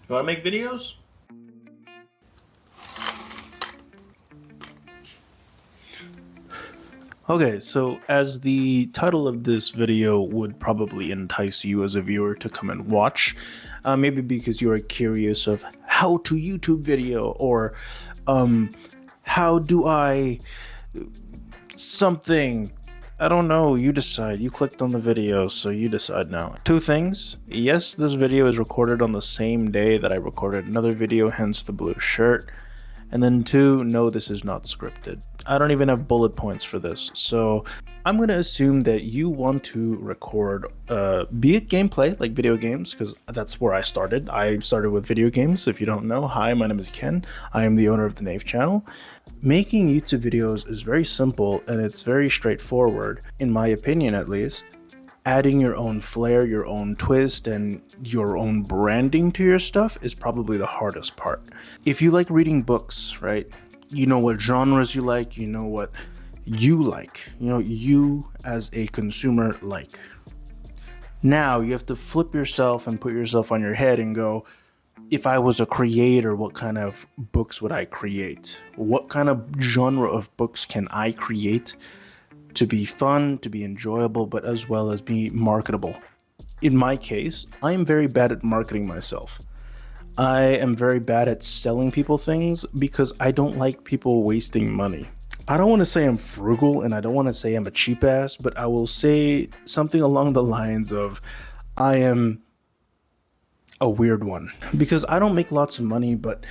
You want to make videos? Okay, so as the title of this video would probably entice you as a viewer to come and watch, maybe because you are curious of how to YouTube video or how do I something. I don't know, you decide. You clicked on the video, so you decide now. Two things. Yes, this video is recorded on the same day that I recorded another video, hence the blue shirt. And then two, no, this is not scripted. I don't even have bullet points for this. So I'm going to assume that you want to record, be it gameplay, like video games, because that's where I started. I started with video games. If you don't know, hi, my name is Ken. I am the owner of the Knave channel. Making YouTube videos is very simple and it's very straightforward, in my opinion at least. Adding your own flair, your own twist, and your own branding to your stuff is probably the hardest part. If you like reading books, right? You know what genres you like, you know what you like, you as a consumer like. Now you have to flip yourself and put yourself on your head and go, if I was a creator, what kind of books would I create? What kind of genre of books can I create to be fun, to be enjoyable, but as well as be marketable? In my case, I am very bad at marketing myself. I am very bad at selling people things because I don't like people wasting money. I don't want to say I'm frugal and I don't want to say I'm a cheap ass, but I will say something along the lines of I am a weird one because I don't make lots of money, but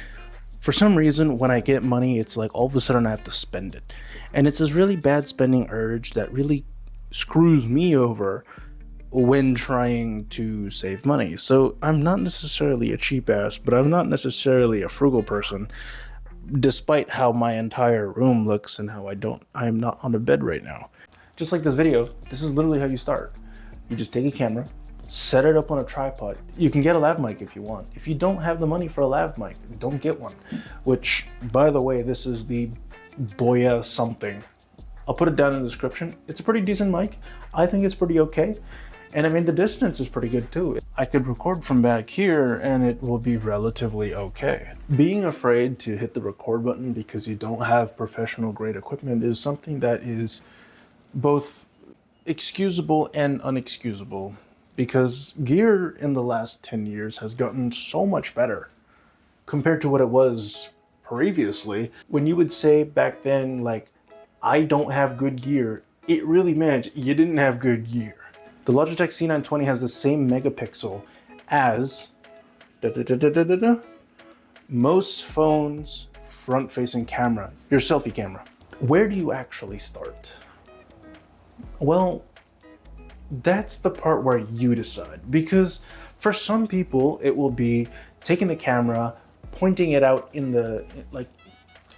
for some reason, when I get money, it's like all of a sudden I have to spend it. And it's this really bad spending urge that really screws me over when trying to save money. So I'm not necessarily a cheap ass, but I'm not necessarily a frugal person, despite how my entire room looks and how I am not on a bed right now. Just like this video, this is literally how you start. You just take a camera, set it up on a tripod. You can get a lav mic if you want. If you don't have the money for a lav mic, don't get one. Which, by the way, this is the Boya something. I'll put it down in the description. It's a pretty decent mic. I think it's pretty okay. And I mean, the distance is pretty good too. I could record from back here and it will be relatively okay. Being afraid to hit the record button because you don't have professional grade equipment is something that is both excusable and unexcusable, because gear in the last 10 years has gotten so much better compared to what it was previously. When you would say back then, like, I don't have good gear, it really meant you didn't have good gear. The Logitech C920 has the same megapixel as most phones' front-facing camera, your selfie camera. Where do you actually start? Well, that's the part where you decide, because for some people it will be taking the camera, pointing it out in the, like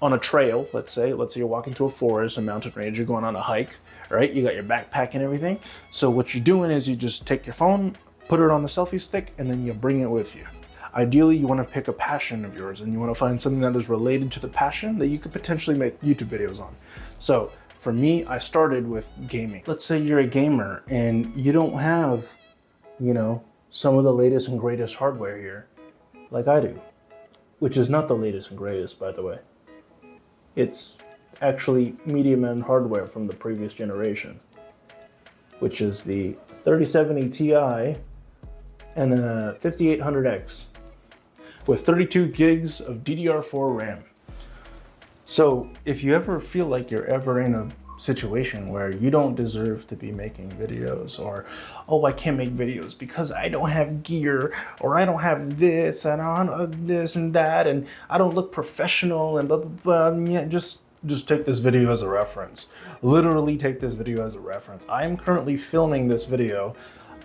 on a trail, let's say you're walking through a forest, a mountain range, you're going on a hike, right? You got your backpack and everything. So what you're doing is you just take your phone, put it on a selfie stick, and then you bring it with you. Ideally, you want to pick a passion of yours and you want to find something that is related to the passion that you could potentially make YouTube videos on. So for me, I started with gaming. Let's say you're a gamer and you don't have, some of the latest and greatest hardware here, like I do, which is not the latest and greatest, by the way. It's actually medium-end hardware from the previous generation, which is the 3070 Ti and a 5800X with 32 gigs of DDR4 RAM. So if you ever feel like you're ever in a situation where you don't deserve to be making videos, or, oh, I can't make videos because I don't have gear, or I don't have this and I don't this and that, and I don't look professional and blah, blah, blah, yeah, just take this video as a reference. Literally take this video as a reference. I am currently filming this video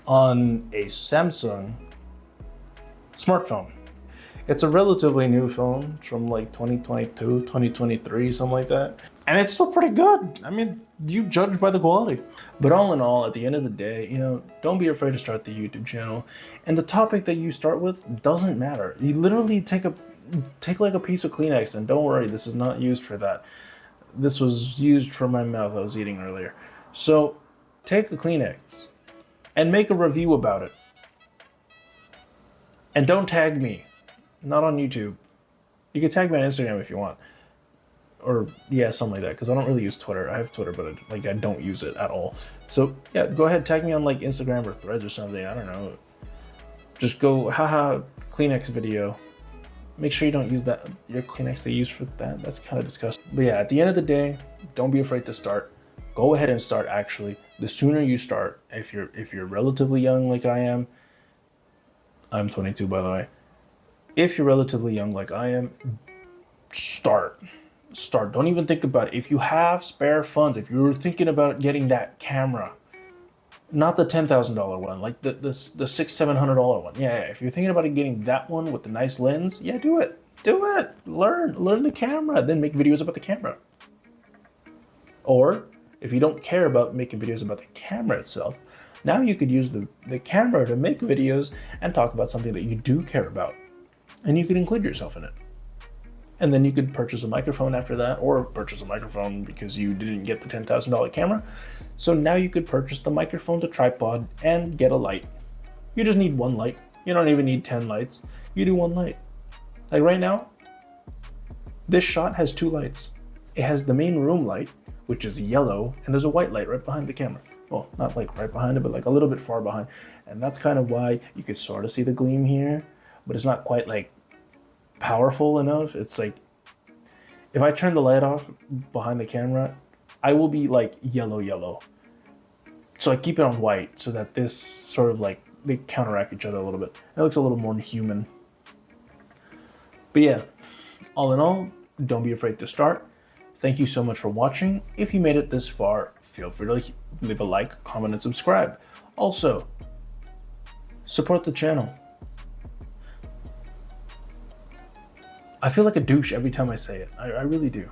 on a Samsung smartphone. It's a relatively new phone. It's from like 2022, 2023, something like that. And it's still pretty good. I mean, you judge by the quality. But all in all, at the end of the day, don't be afraid to start the YouTube channel. And the topic that you start with doesn't matter. You literally take like a piece of Kleenex, and don't worry, this is not used for that. This was used for my mouth I was eating earlier. So take a Kleenex and make a review about it. And don't tag me. not on YouTube. You can tag me on Instagram if you want. Or yeah, something like that, because I don't really use Twitter. I have Twitter, but I don't use it at all. So yeah, go ahead, tag me on like Instagram or Threads or something. I don't know. Just go, haha, Kleenex video. Make sure you don't use that your Kleenex they use for that. That's kind of disgusting. But yeah, at the end of the day, don't be afraid to start. Go ahead and start. Actually, the sooner you start, if you're relatively young like I am, I'm 22 by the way. If you're relatively young like I am, start. Don't even think about it. If you have spare funds, if you're thinking about getting that camera, not the $10,000 one, like the $600-700 one. Yeah, if you're thinking about getting that one with the nice lens, yeah, do it. Learn the camera, then make videos about the camera. Or if you don't care about making videos about the camera itself, now you could use the camera to make videos and talk about something that you do care about, and you could include yourself in it. And then you could purchase a microphone after that, or purchase a microphone because you didn't get the $10,000 camera. So now you could purchase the microphone, the tripod, and get a light. You just need one light. You don't even need 10 lights. You do one light. Like right now, this shot has 2 lights. It has the main room light, which is yellow, and there's a white light right behind the camera. Well, not like right behind it, but like a little bit far behind. And that's kind of why you could sort of see the gleam here, but it's not quite like powerful enough. It's like, if I turn the light off behind the camera, I will be like yellow. So I keep it on white so that this sort of like, they counteract each other a little bit. It looks a little more human. But yeah, all in all, don't be afraid to start. Thank you so much for watching. If you made it this far, feel free to leave a like, comment, and subscribe. Also, support the channel. I feel like a douche every time I say it. I really do.